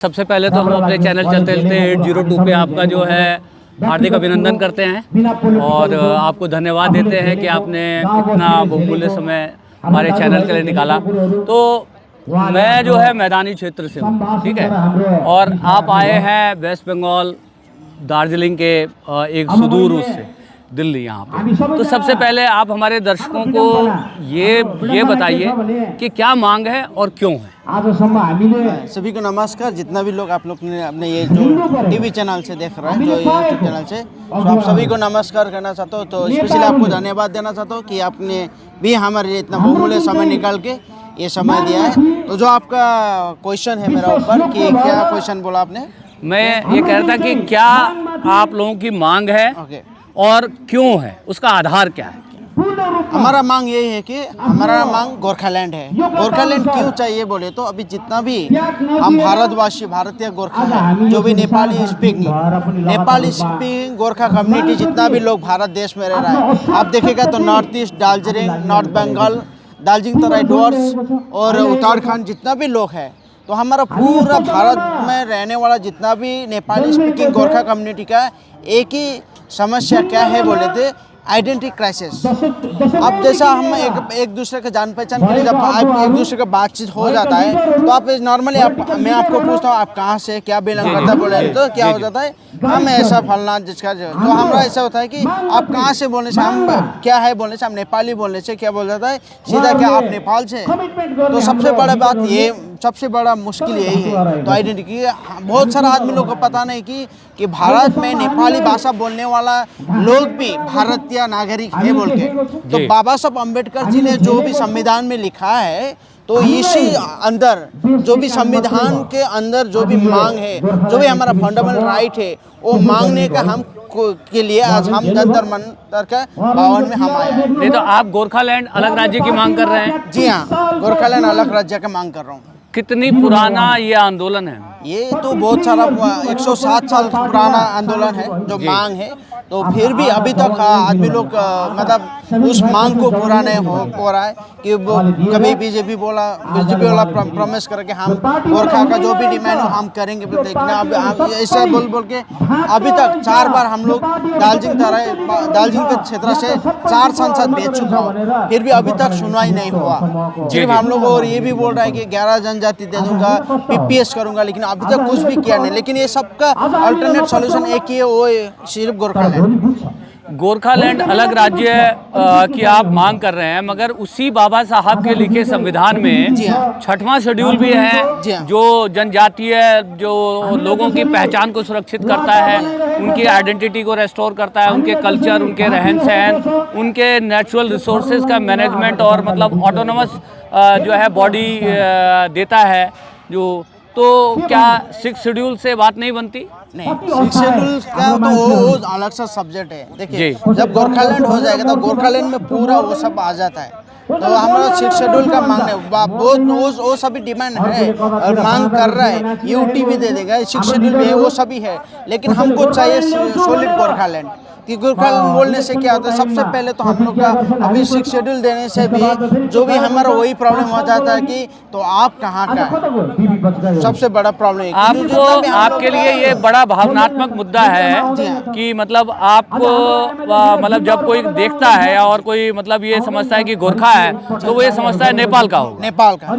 सबसे पहले तो हम अपने चैनल चलते चलते 802 पे आपका जो है हार्दिक अभिनंदन करते हैं और आपको धन्यवाद देते हैं कि आपने इतना बहुमूल्य समय हमारे चैनल के लिए निकाला। तो मैं जो है मैदानी क्षेत्र से हूँ, ठीक है, और आप आए हैं वेस्ट बंगाल दार्जिलिंग के एक सुदूर उससे दिल्ली यहाँ पे। तो सबसे पहले आप हमारे दर्शकों को ये बताइए कि क्या मांग है और क्यों है। सभी को नमस्कार। जितना भी लोग आप लोग ने अपने ये जो टीवी चैनल से देख रहे हैं, जो यूट्यूब चैनल से, तो आप सभी को नमस्कार करना चाहता हूँ। तो स्पेशली आपको धन्यवाद देना चाहता हूँ कि आपने भी हमारे लिए इतना बहुमूल्य समय निकाल के ये समय दिया है। तो जो आपका क्वेश्चन है मेरा ऊपर कि क्या क्वेश्चन बोला आपने? मैं ये कह रहा था कि क्या आप लोगों की मांग है और क्यों है, उसका आधार क्या है। हमारा मांग यही है कि हमारा मांग गोरखालैंड है। गोरखालैंड क्यों चाहिए बोले तो अभी जितना भी हम भारतवासी भारतीय गोरखा है, जो भी नेपाली स्पीकिंग गोरखा कम्युनिटी जितना भी लोग भारत देश में रह रहा है, आप देखेगा तो north east Darjeeling, north Bengal, Darjeeling Terai Dooars और उत्तराखंड जितना भी लोग हैं, तो हमारा पूरा भारत में रहने वाला जितना भी नेपाली स्पीकिंग गोरखा कम्युनिटी का एक ही समस्या क्या है बोले थे, आइडेंटिटी क्राइसिस। अब जैसा हम एक दूसरे का जान पहचान के लिए जब एक दूसरे का बातचीत हो जाता है, तो आप नॉर्मली मैं आपको पूछता हूँ आप कहाँ से क्या बिलोंग करता बोले तो क्या हो जाता है, हम ऐसा फलना जिसका तो हमारा ऐसा होता है कि आप कहाँ से बोलने से, हम क्या है बोलने से, हम नेपाली बोलने से क्या बोल जाता है सीधा क्या आप नेपाल से। तो सबसे बड़ा बात ये, सबसे बड़ा मुश्किल यही है। तो आइडेंटिटी बहुत सारा आदमी लोग को पता नहीं कि भारत में नेपाली भाषा बोलने वाला लोग भी भारतीय नागरिक है बोल के। तो बाबा साहब अम्बेडकर जी ने जो भी संविधान में लिखा है, तो इसी अंदर जो भी संविधान के अंदर जो भी मांग है, जो भी हमारा फंडामेंटल राइट है, वो मांगने का हम के लिए आज हम जंतर मंतर का भवन में हम आए हैं। नहीं तो आप गोरखालैंड अलग राज्य की मांग कर रहे हैं? जी हाँ, गोरखालैंड अलग राज्य का मांग कर रहा हूँ। कितनी पुराना ये आंदोलन है? ये तो बहुत सारा 107 साल पुराना आंदोलन है जो मांग है। तो फिर भी अभी तक आदमी लोग मतलब उस मांग को पूरा नहीं हो रहा है कि वो कभी बीजेपी वाला प्रॉमिस करके हम गोरखा का जो भी डिमांड हो हम करेंगे, लेकिन अब ऐसा बोल के अभी तक 4 बार हम लोग दार्जिलिंग के क्षेत्र से 4 सांसद भेज चुका हूँ, फिर भी अभी तक सुनवाई नहीं हुआ। सिर्फ हम लोग और ये भी बोल रहा है कि 11 जनजाति दे दूंगा, PPS करूंगा, लेकिन अभी तक कुछ भी किया नहीं। लेकिन ये सबका अल्टरनेट सॉल्यूशन एक ही है, वो सिर्फ गोरखालैंड अलग राज्य की आप मांग कर रहे हैं, मगर उसी बाबा साहब के लिखे संविधान में 6वां शेड्यूल भी है जो जनजातीय जो लोगों की पहचान को सुरक्षित करता है, उनकी आइडेंटिटी को रेस्टोर करता है, उनके कल्चर, उनके रहन सहन, उनके नेचुरल रिसोर्सेज का मैनेजमेंट और मतलब ऑटोनोमस जो है बॉडी देता है जो। तो क्या 6 शेड्यूल से बात नहीं बनती? नहीं, 6 शेड्यूल का तो वो अलग सा सब्जेक्ट है। देखिए जब गोरखालैंड हो जाएगा तो गोरखालैंड में पूरा वो सब आ जाता है। तो हमारा 6 शेड्यूल का मांग है, वो सभी डिमांड है और मांग कर रहा है, यूटी भी दे देगा, 6 शेड्यूल भी है, वो सभी है, लेकिन हमको चाहिए सॉलिड गोरखालैंड। कि गोरखालैंड बोलने से क्या होता है, सबसे पहले तो हम लोग का अभी 6 शेड्यूल देने से भी जो भी हमारा वही प्रॉब्लम हो जाता है कि तो आप कहाँ का है, सबसे बड़ा प्रॉब्लम है। आपको आपके लिए ये बड़ा भावनात्मक मुद्दा है कि मतलब आपको मतलब जब कोई देखता है और कोई मतलब ये समझता है कि गोरखा है तो वो ये समझता है नेपाल का हो, नेपाल का।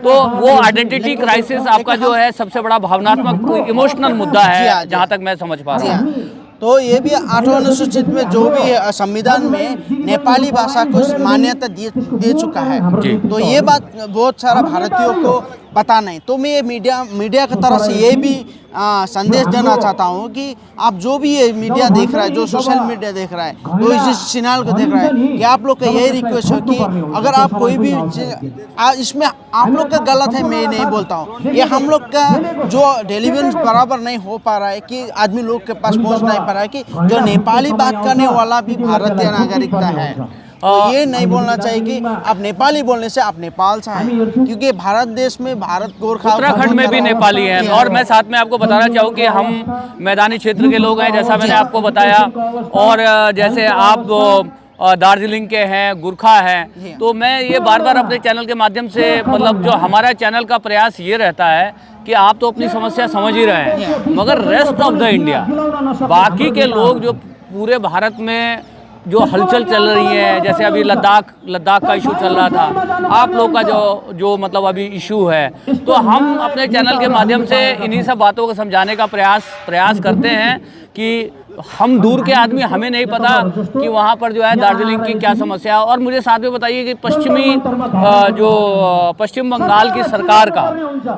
तो वो आइडेंटिटी क्राइसिस आपका जो है सबसे बड़ा भावनात्मक इमोशनल मुद्दा है, जहाँ तक मैं समझ पा रहा हूँ। तो ये भी 8वां अनुसूचित में जो भी संविधान में नेपाली भाषा को मान्यता दे चुका है। तो ये बात बहुत सारा भारतीयों को पता नहीं। तो मैं ये मीडिया की तरफ से ये भी संदेश देना चाहता हूँ कि आप जो भी ये मीडिया देख रहा है, जो सोशल मीडिया देख रहा है, तो इस चैनल को देख रहा है, कि आप लोग का यही रिक्वेस्ट है कि अगर आप कोई भी इसमें आप लोग का गलत है, मैं नहीं बोलता हूँ, ये हम लोग का जो डिलीवरेंस बराबर नहीं हो पा रहा है कि आदमी लोग के पास पहुँच नहीं पा रहा है कि जो नेपाली बात करने वाला भी भारतीय नागरिकता है। तो ये नहीं बोलना चाहिए कि आप नेपाली बोलने से आप नेपाल से हैं, क्योंकि भारत देश में भारत गोरखा उत्तराखंड में भी नेपाली हैं। और मैं साथ में आपको बताना चाहूँ कि हम मैदानी क्षेत्र के लोग हैं, जैसा मैंने आपको बताया, और जैसे आप दार्जिलिंग के हैं, गुरखा हैं। तो मैं ये बार बार अपने चैनल के माध्यम से मतलब जो हमारा चैनल का प्रयास ये रहता है कि आप तो अपनी समस्या समझ ही रहे हैं, मगर रेस्ट ऑफ द इंडिया, बाकी के लोग जो पूरे भारत में जो हलचल चल रही है, जैसे अभी लद्दाख का इशू चल रहा था, आप लोग का जो मतलब अभी इशू है, तो हम अपने चैनल के माध्यम से इन्हीं सब बातों को समझाने का प्रयास करते हैं कि हम दूर के आदमी, हमें नहीं पता कि वहाँ पर जो है दार्जिलिंग की क्या समस्या है। और मुझे साथ में बताइए कि पश्चिम बंगाल की सरकार का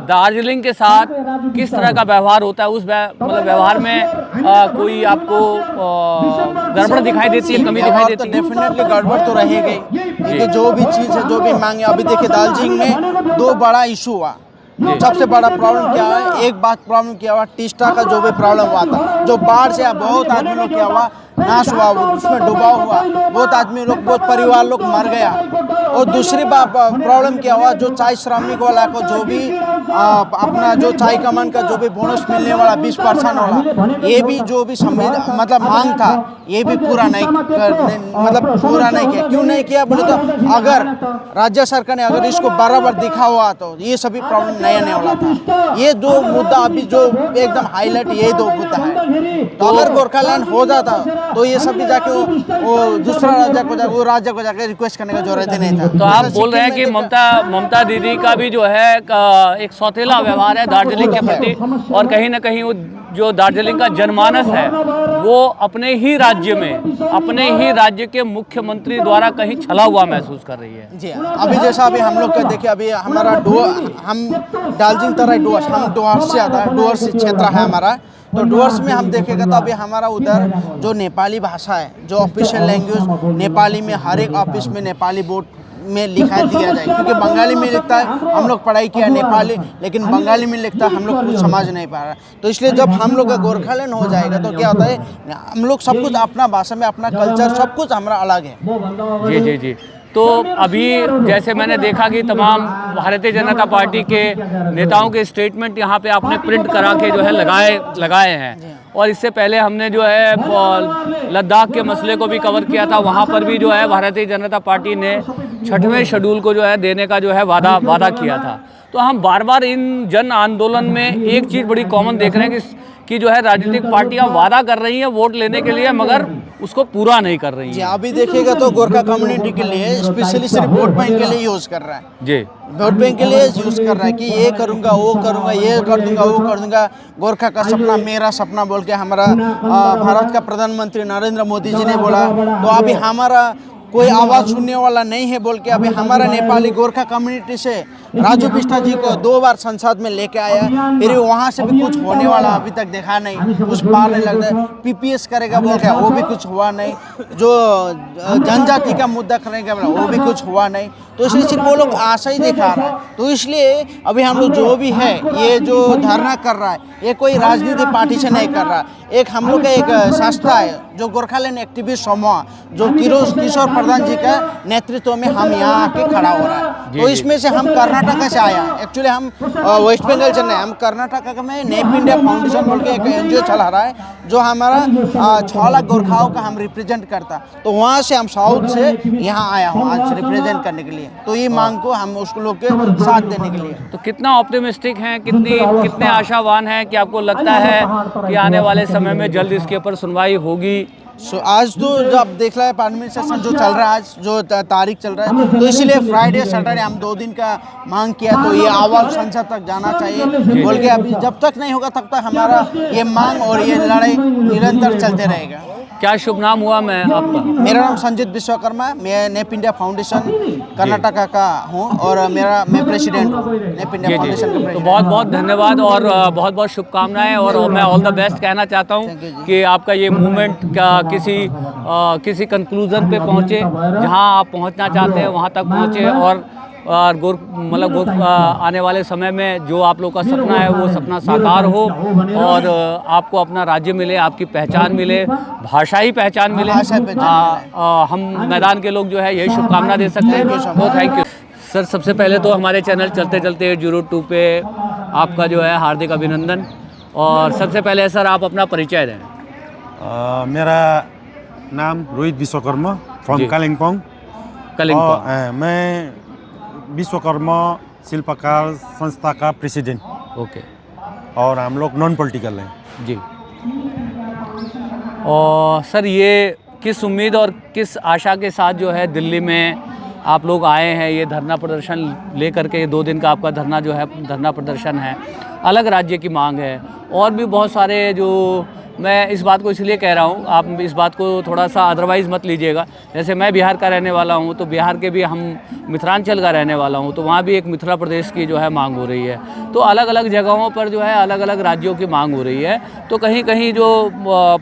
दार्जिलिंग के साथ किस तरह का व्यवहार होता है, उस मतलब व्यवहार में कोई आपको गड़बड़ दिखाई देती है, कमी दिखाई देती है? तो डेफिनेटली गड़बड़ तो रहेगी, क्योंकि जो भी चीज़ है, जो भी मांगे, अभी देखिए दार्जिलिंग में 2 बड़ा इशू हुआ। सबसे बड़ा प्रॉब्लम क्या है, एक बात प्रॉब्लम क्या हुआ, टीस्टा का जो भी प्रॉब्लम हुआ था, जो बाढ़ से बहुत आदमी लोग क्या हुआ, नाश हुआ, उसमें डुबाव हुआ, बहुत आदमी लोग, बहुत परिवार लोग मर गया। और दूसरी बात प्रॉब्लम क्या हुआ, जो चाय श्रमिक वाला को जो भी अपना जो चाय कमान का जो भी बोनस मिलने वाला 20% वाला, ये भी जो भी मतलब मांग था, ये भी पूरा नहीं किया। क्यों नहीं किया बोले तो अगर राज्य सरकार ने अगर इसको बराबर दिखा हुआ तो ये सभी प्रॉब्लम नहीं आने वाला था। ये 2 मुद्दा अभी जो एकदम हाईलाइट, ये 2 मुद्दा है। तो अगर गोरखालैंड हो जाता तो ये सभी जाके वो दूसरा राज्य को जाके रिक्वेस्ट करने का जरूरत ही नहीं था। तो आप बोल रहे हैं कि ममता दीदी का भी जो है एक सौतेला व्यवहार है दार्जिलिंग के प्रति, और कहीं ना कहीं वो जो दार्जिलिंग का जनमानस है वो अपने ही राज्य के मुख्यमंत्री द्वारा कहीं छला हुआ महसूस कर रही है। जी हाँ, अभी जैसा अभी हम लोग का देखिए, अभी हमारा हम दार्जिलिंग तराई डुवर्स, हम डुवर्स से आता है, डुवर्स क्षेत्र है हमारा। तो डुवर्स में हम देखेगा तो अभी हमारा उधर जो नेपाली भाषा है, जो ऑफिशियल लैंग्वेज नेपाली में, हर एक ऑफिस में नेपाली बोर्ड में लिखा दिया जाए, क्योंकि बंगाली में लिखता है, हम लोग पढ़ाई किया नेपाली, लेकिन बंगाली में लिखता है, हम लोग कुछ समझ नहीं पा रहा। तो इसलिए जब हम लोग का गोरखालैंड हो जाएगा तो क्या होता है, हम लोग सब कुछ अपना भाषा में, अपना कल्चर सब कुछ हमारा अलग है। जी। तो अभी जैसे मैंने देखा कि तमाम भारतीय जनता पार्टी के नेताओं के स्टेटमेंट यहाँ पे आपने प्रिंट करा के जो है लगाए हैं, और इससे पहले हमने जो है लद्दाख के मसले को भी कवर किया था। वहाँ पर भी जो है भारतीय जनता पार्टी ने 6वें शेड्यूल को जो है देने का जो है वादा किया था। तो हम बार बार इन जन आंदोलन में एक चीज़ बड़ी कॉमन देख रहे हैं कि जो है राजनीतिक पार्टियां वादा कर रही हैं वोट लेने के लिए, मगर उसको पूरा नहीं कर रही जी। हैं। अभी देखिएगा तो गोरखा कम्युनिटी के लिए स्पेशली सिर्फ वोट बैंक के लिए यूज़ कर रहा है। जी, वोट बैंक के लिए यूज़ कर रहा है कि ये करूँगा, वो करूँगा, ये कर दूंगा, वो कर दूंगा। गोरखा का सपना मेरा सपना बोल के हमारा भारत का प्रधानमंत्री नरेंद्र मोदी जी ने बोला। तो अभी हमारा कोई आवाज़ सुनने वाला नहीं है बोल के अभी हमारा नेपाली गोरखा कम्युनिटी से राजू बिष्ट जी को 2 बार संसद में लेके आया, फिर वहाँ से भी कुछ होने वाला अभी तक देखा नहीं, कुछ पार नहीं लगता है। पीपीएस करेगा बोल के वो भी कुछ हुआ नहीं, जो जनजाति का मुद्दा करेगा वो भी कुछ हुआ नहीं। तो इसलिए सिर्फ वो लोग आशा ही दिखा रहा है। तो इसलिए अभी हम लोग जो भी है, ये जो धरना कर रहा है, ये कोई राजनीतिक पार्टी से नहीं कर रहा। एक हम लोग का एक संस्था है जो गोरखालैंड एक्टिविस्ट समूह, जो किशोर प्रधान जी का नेतृत्व में हम यहाँ आके खड़ा हो रहा है। तो इसमें से हम कर्नाटक से आया, एक्चुअली हम वेस्ट बंगाल से नहीं, हम कर्नाटक में नेप इंडिया फाउंडेशन बोल के एक एनजीओ चला रहा है, जो हमारा 6 लाख गोरखाओं का हम रिप्रेजेंट करता। तो वहाँ से हम साउथ से यहाँ आया हूँ आज रिप्रेजेंट करने के लिए। तो ये मांग को हम उसको लोग के साथ देने के लिए। तो कितना ऑप्टिमिस्टिक हैं, कितने आशावान हैं कि आपको लगता है कि आने वाले समय में जल्द इसके ऊपर सुनवाई होगी? आज तो जब देख रहा है पार्लियामेंट सेशन जो चल रहा है, आज जो तारीख चल रहा है, तो इसीलिए फ्राइडे सैटरडे हम 2 दिन का मांग किया। तो ये आवाज़ संसद तक जाना चाहिए बोल के अभी जब तक नहीं होगा तब तक हमारा ये मांग और ये लड़ाई निरंतर चलते रहेगा। क्या शुभ नाम हुआ मैं आपका? मेरा नाम संजीत विश्वकर्मा, मैं नेप इंडिया फाउंडेशन कर्नाटका का हूँ और मैं प्रेसिडेंट हूँ नेप इंडिया फाउंडेशन का प्रेसिडेंट। तो बहुत बहुत धन्यवाद और बहुत बहुत शुभकामनाएं, और मैं ऑल द बेस्ट कहना चाहता हूँ कि आपका ये मूवमेंट का किसी कंक्लूजन पे पहुँचे, जहाँ आप पहुँचना चाहते हैं वहाँ तक पहुँचे, और आने वाले समय में जो आप लोग का सपना है वो सपना साकार हो, और आपको अपना राज्य मिले, आपकी पहचान मिले, भाषाई पहचान मिले। हम मैदान के लोग जो है यही शुभकामना दे सकते हैं। तो थैंक यू सर। सबसे पहले तो हमारे चैनल चलते चलते 802 पे आपका जो है हार्दिक अभिनंदन। और सबसे पहले सर आप अपना परिचय दें। मेरा नाम रोहित विश्वकर्मा फ्रॉम जी। कालिम्पोंग। कलिंगपोंग। और मैं विश्वकर्मा शिल्पकार संस्था का प्रेसिडेंट, ओके और हम लोग नॉन पॉलिटिकल हैं। जी। और सर ये किस उम्मीद और किस आशा के साथ जो है दिल्ली में आप लोग आए हैं, ये धरना प्रदर्शन लेकर के? 2 दिन का आपका धरना जो है धरना प्रदर्शन है, अलग राज्य की मांग है, और भी बहुत सारे जो, मैं इस बात को इसलिए कह रहा हूँ, आप इस बात को थोड़ा सा अदरवाइज़ मत लीजिएगा। जैसे मैं बिहार का रहने वाला हूँ, तो बिहार के भी हम मिथिलांचल का रहने वाला हूँ, तो वहाँ भी एक मिथिला प्रदेश की जो है मांग हो रही है। तो अलग अलग जगहों पर जो है अलग अलग राज्यों की मांग हो रही है। तो कहीं कहीं जो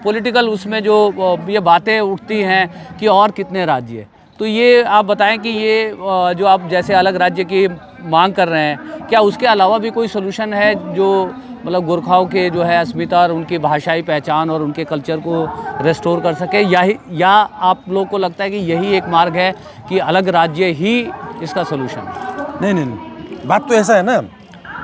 पॉलिटिकल उसमें जो ये बातें उठती हैं कि और कितने राज्य, तो ये आप बताएं कि ये जो आप जैसे अलग राज्य की मांग कर रहे हैं, क्या उसके अलावा भी कोई सोल्यूशन है जो मतलब गोरखाओं के जो है अस्मिता और उनकी भाषाई पहचान और उनके कल्चर को रेस्टोर कर सके, या आप लोग को लगता है कि यही एक मार्ग है कि अलग राज्य ही इसका सोल्यूशन है? नहीं, बात तो ऐसा है ना,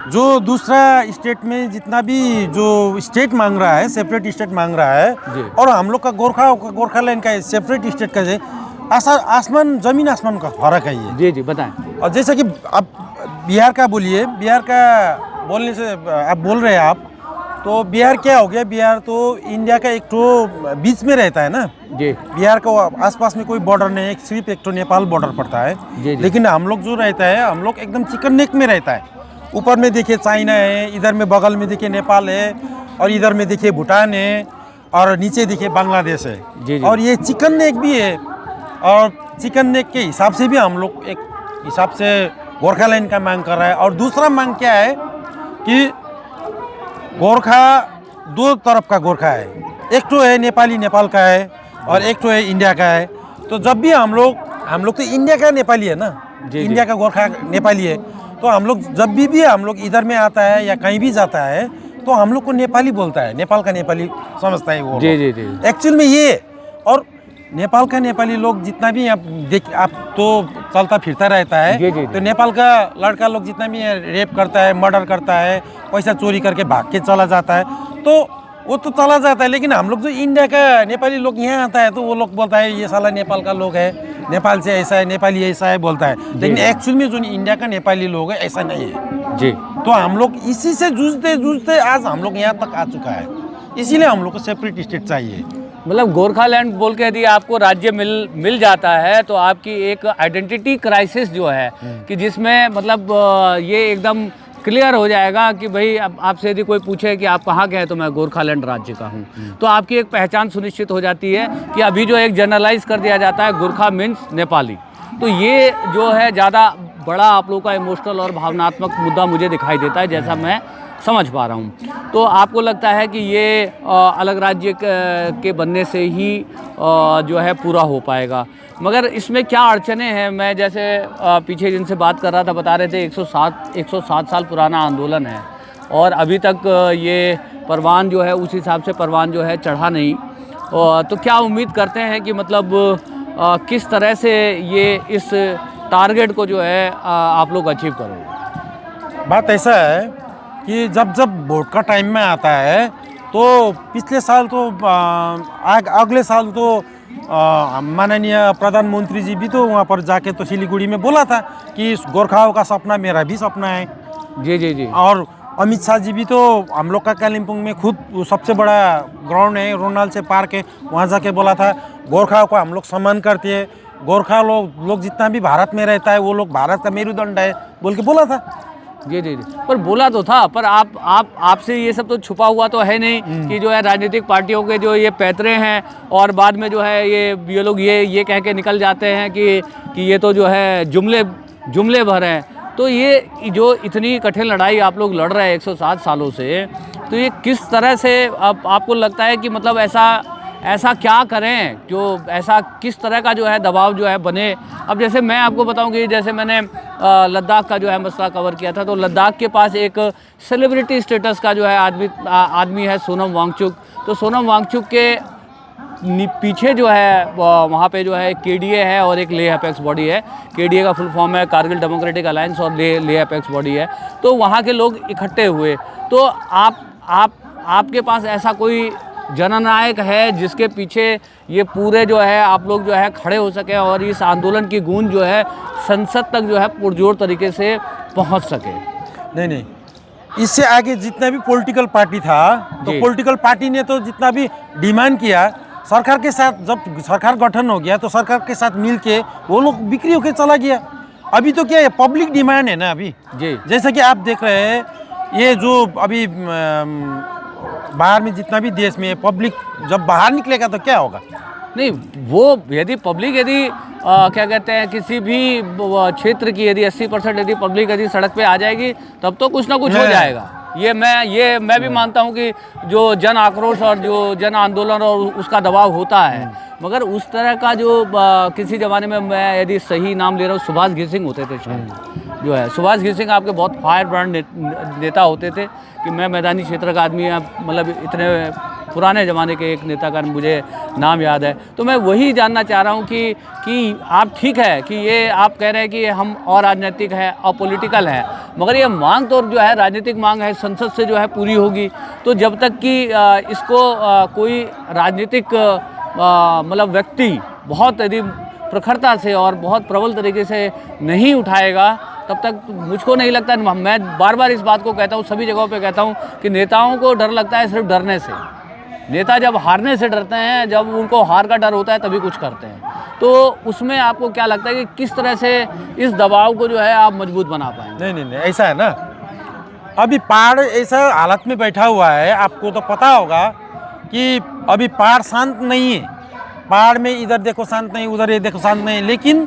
जो दूसरा स्टेट में जितना भी जो स्टेट मांग रहा है, सेपरेट स्टेट मांग रहा है, जी। और हम लोग का गोरखालैंड का सेपरेट स्टेट का है, आसमान जमीन आसमान का फर्क है ये। जी जी बताएं। और जैसे कि आप बिहार का बोलिए, बिहार का बोलने से आप बोल रहे हैं आप, तो बिहार क्या हो गया? बिहार तो इंडिया का एक तो बीच में रहता है ना। जी बिहार को आसपास में कोई बॉर्डर नहीं है, सिर्फ एक तो नेपाल बॉर्डर पड़ता है। जी। लेकिन हम लोग जो रहता है, हम लोग एकदम चिकन नेक में रहता है। ऊपर में देखिए चाइना है, इधर में बगल में देखिए नेपाल है, और इधर में देखिए भूटान है, और नीचे देखिए बांग्लादेश है। जी। और ये चिकन नेक भी है, और चिकन नेक के हिसाब से भी हम लोग एक हिसाब से गोरखालैंड का मांग कर रहा है। और दूसरा मांग क्या है कि गोरखा दो तरफ का गोरखा है, एक तो है नेपाली नेपाल का है, और एक तो है इंडिया का है। तो जब भी हम लोग तो इंडिया का नेपाली है ना, इंडिया का गोरखा नेपाली है, तो हम लोग जब भी हम लोग इधर में आता है या कहीं भी जाता है, तो हम लोग को नेपाली बोलता है, नेपाल का नेपाली समझता है वो। जी जी जी। एक्चुअल में ये, और नेपाल का नेपाली लोग जितना भी आप तो चलता फिरता रहता है। जी, जी, जी। तो नेपाल का लड़का लोग जितना भी रेप करता है, मर्डर करता है, पैसा चोरी करके भाग के चला जाता है, तो वो तो चला जाता है। लेकिन हम लोग जो इंडिया का नेपाली लोग यहाँ आता है, तो वो लोग बोलता है ये साला नेपाल का लोग है, नेपाल से ऐसा है, नेपाली ऐसा है बोलता है। लेकिन एक्चुअल में जो इंडिया का नेपाली लोग है, ऐसा नहीं है जी। तो हम लोग इसी से जूझते जूझते आज हम लोग यहाँ तक आ चुका है। इसीलिए हम लोग को सेपरेट स्टेट चाहिए। मतलब गोरखालैंड बोल के यदि आपको राज्य मिल जाता है, तो आपकी एक आइडेंटिटी क्राइसिस जो है कि जिसमें मतलब ये एकदम क्लियर हो जाएगा कि भाई अब आपसे यदि कोई पूछे कि आप कहाँ के हैं, तो मैं गोरखालैंड राज्य का हूँ, तो आपकी एक पहचान सुनिश्चित हो जाती है। कि अभी जो एक जनरलाइज कर दिया जाता है गोरखा मीन्स नेपाली, तो ये जो है ज़्यादा बड़ा आप लोगों का इमोशनल और भावनात्मक मुद्दा मुझे दिखाई देता है, जैसा मैं समझ पा रहा हूँ। तो आपको लगता है कि ये अलग राज्य के बनने से ही जो है पूरा हो पाएगा, मगर इसमें क्या अड़चने हैं? मैं जैसे पीछे जिनसे बात कर रहा था, बता रहे थे 107 साल पुराना आंदोलन है, और अभी तक ये परवान जो है उस हिसाब से परवान जो है चढ़ा नहीं। तो क्या उम्मीद करते हैं कि मतलब किस तरह से ये इस टारगेट को जो है आप लोग अचीव करोगे? बात ऐसा है कि जब वोट का टाइम में आता है, तो पिछले साल तो अगले साल तो माननीय प्रधानमंत्री जी भी तो वहाँ पर जाके तो सिलीगुड़ी में बोला था कि गोरखाओं का सपना मेरा भी सपना है। जी जी जी। और अमित शाह जी भी तो हम लोग का कालिम्पोंग में खुद सबसे बड़ा ग्राउंड है, रोनाल्ड से पार्क है, वहाँ जाके बोला था गोरखाओं का हम लोग सम्मान करते हैं, गोरखा लोग जितना भी भारत में रहता है वो लोग भारत का मेरुदंड है बोल के बोला था। जी जी जी। पर बोला तो था, पर आपसे ये सब तो छुपा हुआ तो है नहीं कि जो है राजनीतिक पार्टियों के जो ये पैतरे हैं, और बाद में जो है ये लोग ये कह के निकल जाते हैं कि ये तो जो है जुमले भर हैं। तो ये जो इतनी कठिन लड़ाई आप लोग लड़ रहे हैं 107 सालों से, तो ये किस तरह से आपको लगता है कि मतलब ऐसा क्या करें जो ऐसा किस तरह का जो है दबाव जो है बने? अब जैसे मैं आपको बताऊं कि जैसे मैंने लद्दाख का जो है मसला कवर किया था, तो लद्दाख के पास एक सेलिब्रिटी स्टेटस का जो है आदमी है सोनम वांगचुक। तो सोनम वांगचुक के पीछे जो है वहाँ पे जो है केडीए है और एक लेह अपेक्स बॉडी है। केडीए का फुल फॉर्म है कारगिल डेमोक्रेटिक अलायंस, और लेह अपेक्स बॉडी है। तो वहाँ के लोग इकट्ठे हुए, तो आपके पास ऐसा कोई जननायक है जिसके पीछे ये पूरे जो है आप लोग जो है खड़े हो सके और इस आंदोलन की गूंज जो है संसद तक जो है पुरजोर तरीके से पहुंच सके। नहीं, इससे आगे जितना भी पॉलिटिकल पार्टी था तो जी। पॉलिटिकल पार्टी ने तो जितना भी डिमांड किया सरकार के साथ, जब सरकार गठन हो गया तो सरकार के साथ मिल के वो लोग बिक्री होकर चला गया। अभी तो क्या है, पब्लिक डिमांड है ना अभी। जी जैसा कि आप देख रहे हैं ये जो अभी बाहर में जितना भी देश में पब्लिक जब बाहर निकलेगा तो क्या होगा। नहीं, वो यदि पब्लिक यदि क्या कहते हैं किसी भी क्षेत्र की यदि 80% यदि पब्लिक यदि सड़क पे आ जाएगी तब तो कुछ ना कुछ हो जाएगा। ये मैं भी मानता हूँ कि जो जन आक्रोश और जो जन आंदोलन और उसका दबाव होता है, मगर उस तरह का जो किसी ज़माने में मैं यदि सही नाम ले रहा हूँ सुभाष घिसिंग होते थे शायद, जो है सुभाष घिसिंग आपके बहुत फायर ब्रांड नेता होते थे कि मैं मैदानी क्षेत्र का आदमी, मतलब इतने पुराने ज़माने के एक नेता का मुझे नाम याद है। तो मैं वही जानना चाह रहा हूँ कि आप ठीक है कि ये आप कह रहे हैं कि हम और राजनीतिक है और पॉलिटिकल है, मगर ये मांग तो जो है राजनीतिक मांग है संसद से जो है पूरी होगी। तो जब तक कि इसको कोई राजनीतिक मतलब व्यक्ति बहुत यदि प्रखरता से और बहुत प्रबल तरीके से नहीं उठाएगा तब तक मुझको नहीं लगता। मैं बार बार इस बात को कहता हूँ, सभी जगहों पे कहता हूँ कि नेताओं को डर लगता है सिर्फ डरने से। नेता जब हारने से डरते हैं, जब उनको हार का डर होता है तभी कुछ करते हैं। तो उसमें आपको क्या लगता है कि किस तरह से इस दबाव को जो है आप मजबूत बना पाएंगे? नहीं, ऐसा है ना, अभी पहाड़ ऐसा हालत में बैठा हुआ है, आपको तो पता होगा कि अभी पहाड़ शांत नहीं है। पहाड़ में इधर देखो शांत नहीं, उधर ये देखो शांत नहीं, लेकिन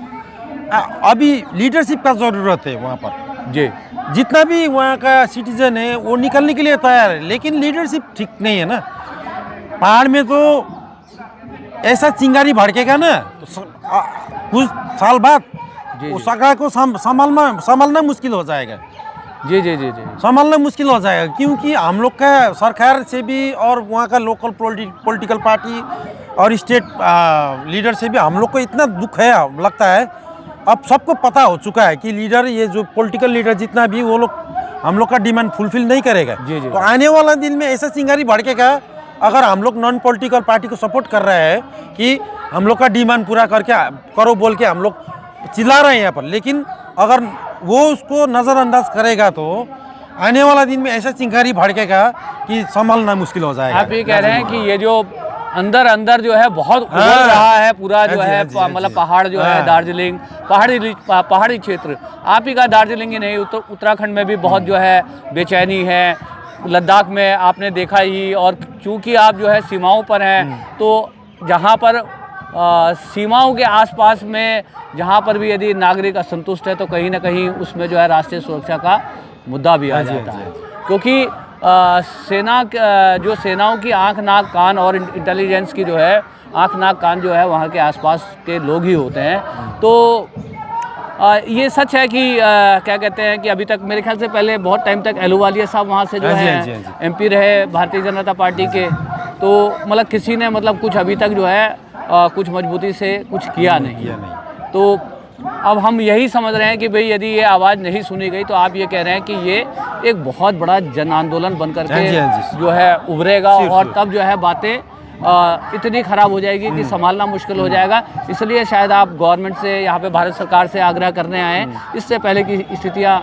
अभी लीडरशिप का ज़रूरत है वहाँ पर। जी, जितना भी वहाँ का सिटीजन है वो निकलने के लिए तैयार है, लेकिन लीडरशिप ठीक नहीं है ना। पहाड़ में तो ऐसा चिंगारी भड़केगा ना तो कुछ साल बाद उस सरकार को संभालना मुश्किल हो जाएगा। जी, संभालना मुश्किल हो जाएगा, क्योंकि हम लोग का सरकार से भी और वहाँ का लोकल पॉलिटिकल पार्टी और स्टेट लीडर से भी हम लोग को इतना दुख है, लगता है अब सबको पता हो चुका है कि लीडर, ये जो पॉलिटिकल लीडर जितना भी वो लोग हम लोग का डिमांड फुलफिल नहीं करेगा। जी। तो आने वाला दिन में ऐसा चिंगारी भड़केगा, अगर हम लोग नॉन पॉलिटिकल पार्टी को सपोर्ट कर रहे हैं कि हम लोग का डिमांड पूरा करके करो बोल के हम लोग चिल्ला रहे हैं यहाँ पर, लेकिन अगर वो उसको नज़रअंदाज करेगा तो आने वाला दिन में ऐसा चिंगारी भड़केगा कि संभालना मुश्किल हो जाएगा। आप ये कह रहे हैं कि ये जो अंदर जो है बहुत उबल रहा है पूरा जो है मतलब पहाड़ जो है दार्जिलिंग पहाड़ी क्षेत्र, आप ही का दार्जिलिंग ही नहीं उत्तराखंड में भी बहुत जो है बेचैनी है, लद्दाख में आपने देखा ही। और चूंकि आप जो है सीमाओं पर हैं तो जहाँ पर सीमाओं के आसपास में जहाँ पर भी यदि नागरिक असंतुष्ट है तो कहीं ना कहीं उसमें जो है राष्ट्रीय सुरक्षा का मुद्दा भी आ जाता है, क्योंकि सेनाओं की आँख नाक कान और इंटेलिजेंस की जो है आँख नाक कान जो है वहाँ के आसपास के लोग ही होते हैं। तो ये सच है कि क्या कहते हैं कि अभी तक मेरे ख्याल से पहले बहुत टाइम तक अहलूवालिया साहब वहाँ से जो है MP रहे भारतीय जनता पार्टी के, तो मतलब किसी ने मतलब कुछ अभी तक जो है कुछ मजबूती से कुछ किया नहीं। तो अब हम यही समझ रहे हैं कि भाई यदि ये आवाज़ नहीं सुनी गई तो आप ये कह रहे हैं कि ये एक बहुत बड़ा जन आंदोलन बन करके जो है उभरेगा और तब जो है बातें इतनी ख़राब हो जाएगी कि संभालना मुश्किल हो जाएगा। इसलिए शायद आप गवर्नमेंट से, यहाँ पे भारत सरकार से आग्रह करने आए इससे पहले कि स्थितियाँ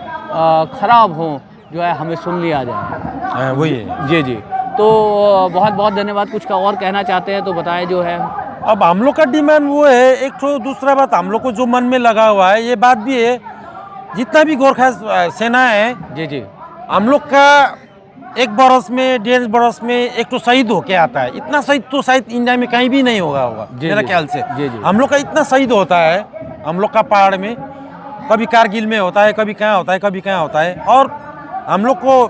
ख़राब हों जो है हमें सुन लिया जाए। वही है। जी। तो बहुत बहुत धन्यवाद। कुछ का और कहना चाहते हैं तो बताएं जो है। अब हम लोग का डिमांड वो है, एक तो दूसरा बात हम लोग को जो मन में लगा हुआ है ये बात भी है, जितना भी गोरखा सेना है जी हम लोग का 1 बरस में 1.5 बरस में एक तो शहीद होके आता है। इतना शहीद तो शायद इंडिया में कहीं भी नहीं होगा मेरा ख्याल से। हम लोग का इतना शहीद होता है हम लोग का पहाड़ में, कभी कारगिल में होता है, कभी कहाँ होता है, कभी कहाँ होता है। और हम लोग को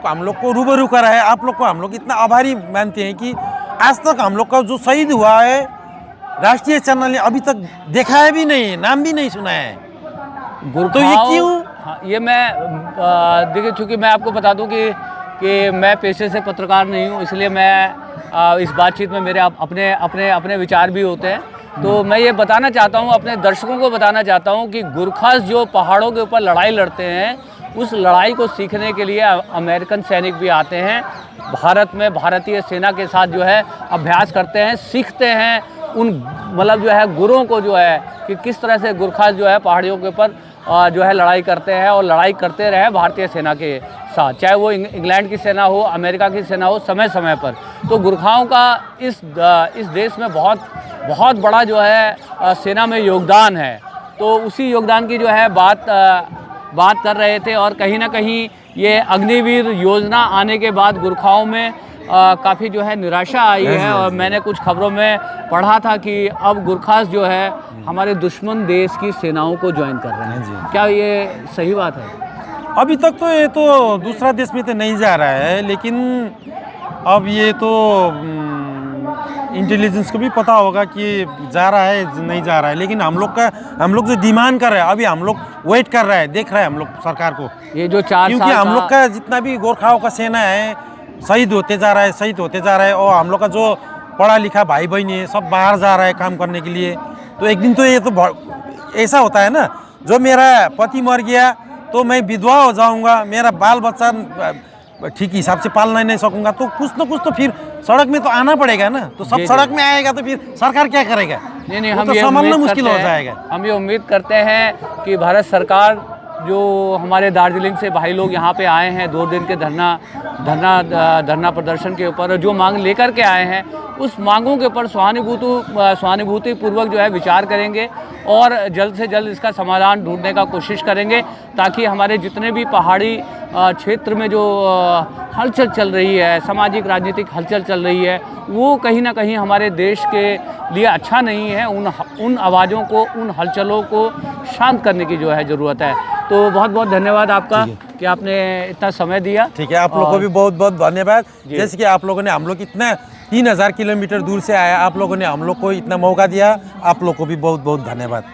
हम लोग को रूबरू करा है, आप लोग को हम लोग इतना आभारी मानते हैं कि आज तक हम लोग का जो शहीद हुआ है राष्ट्रीय चैनल ने अभी तक दिखाया भी नहीं है, नाम भी नहीं सुनाया है। तो ये क्यों? हाँ, ये मैं देखिए, चूँकि मैं आपको बता दूं कि मैं पेशे से पत्रकार नहीं हूँ, इसलिए मैं इस बातचीत में मेरे अपने विचार भी होते हैं। तो मैं ये बताना चाहता हूँ, अपने दर्शकों को बताना चाहता हूँ कि गुरखास जो पहाड़ों के ऊपर लड़ाई लड़ते हैं उस लड़ाई को सीखने के लिए अमेरिकन सैनिक भी आते हैं भारत में, भारतीय सेना के साथ जो है अभ्यास करते हैं, सीखते हैं उन मतलब जो है गुरों को जो है कि किस तरह से गुरखा जो है पहाड़ियों के ऊपर जो है लड़ाई करते हैं और लड़ाई करते रहे भारतीय सेना के साथ, चाहे वो इंग्लैंड की सेना हो, अमेरिका की सेना हो, समय समय पर। तो गुरखाओं का इस देश में बहुत बड़ा जो है सेना में योगदान है। तो उसी योगदान की जो है बात कर रहे थे और कहीं ना कहीं ये अग्निवीर योजना आने के बाद गुरखाओं में काफ़ी जो है निराशा आई है। और मैंने कुछ खबरों में पढ़ा था कि अब गुरखास जो है हमारे दुश्मन देश की सेनाओं को ज्वाइन कर रहे हैं। क्या ये सही बात है? अभी तक तो ये तो दूसरा देश में तो नहीं जा रहा है, लेकिन अब ये तो इंटेलिजेंस को भी पता होगा कि जा रहा है नहीं जा रहा है। लेकिन हम लोग जो डिमांड कर रहे हैं, अभी हम लोग वेट कर रहे हैं, देख रहे हैं हम लोग सरकार को, ये जो 4 क्योंकि साल हम लोग का जितना भी गोरखाओं का सेना है शहीद होते जा रहा है और हम लोग का जो पढ़ा लिखा भाई बहन है सब बाहर जा रहा है काम करने के लिए। तो एक दिन तो ये तो ऐसा होता है ना, जो मेरा पति मर गया तो मैं विधवा हो जाऊंगा, मेरा बाल बच्चा ठीक हिसाब से पालना नहीं सकूंगा, तो कुछ ना कुछ तो फिर सड़क में तो आना पड़ेगा ना। तो सब सड़क में आएगा तो फिर सरकार क्या करेगा? नहीं, वो हम तो ये संभालना मुश्किल हो जाएगा। हम ये उम्मीद करते हैं कि भारत सरकार जो हमारे दार्जिलिंग से भाई लोग यहाँ पे आए हैं 2 दिन के धरना प्रदर्शन के ऊपर, जो मांग लेकर के आए हैं उस मांगों के ऊपर सहानुभूति पूर्वक जो है विचार करेंगे और जल्द से जल्द इसका समाधान ढूंढने का कोशिश करेंगे, ताकि हमारे जितने भी पहाड़ी क्षेत्र में जो हलचल चल रही है, सामाजिक राजनीतिक हलचल चल रही है, वो कहीं ना कहीं हमारे देश के लिए अच्छा नहीं है। उन आवाज़ों को, उन हलचलों को शांत करने की जो है ज़रूरत है। तो बहुत बहुत धन्यवाद आपका कि आपने इतना समय दिया। ठीक है, आप लोगों को भी बहुत बहुत धन्यवाद। जैसे कि आप लोगों ने हम लोग इतना 3000 किलोमीटर दूर से आया, आप लोगों ने हम लोग को इतना मौका दिया, आप लोग को भी बहुत बहुत धन्यवाद।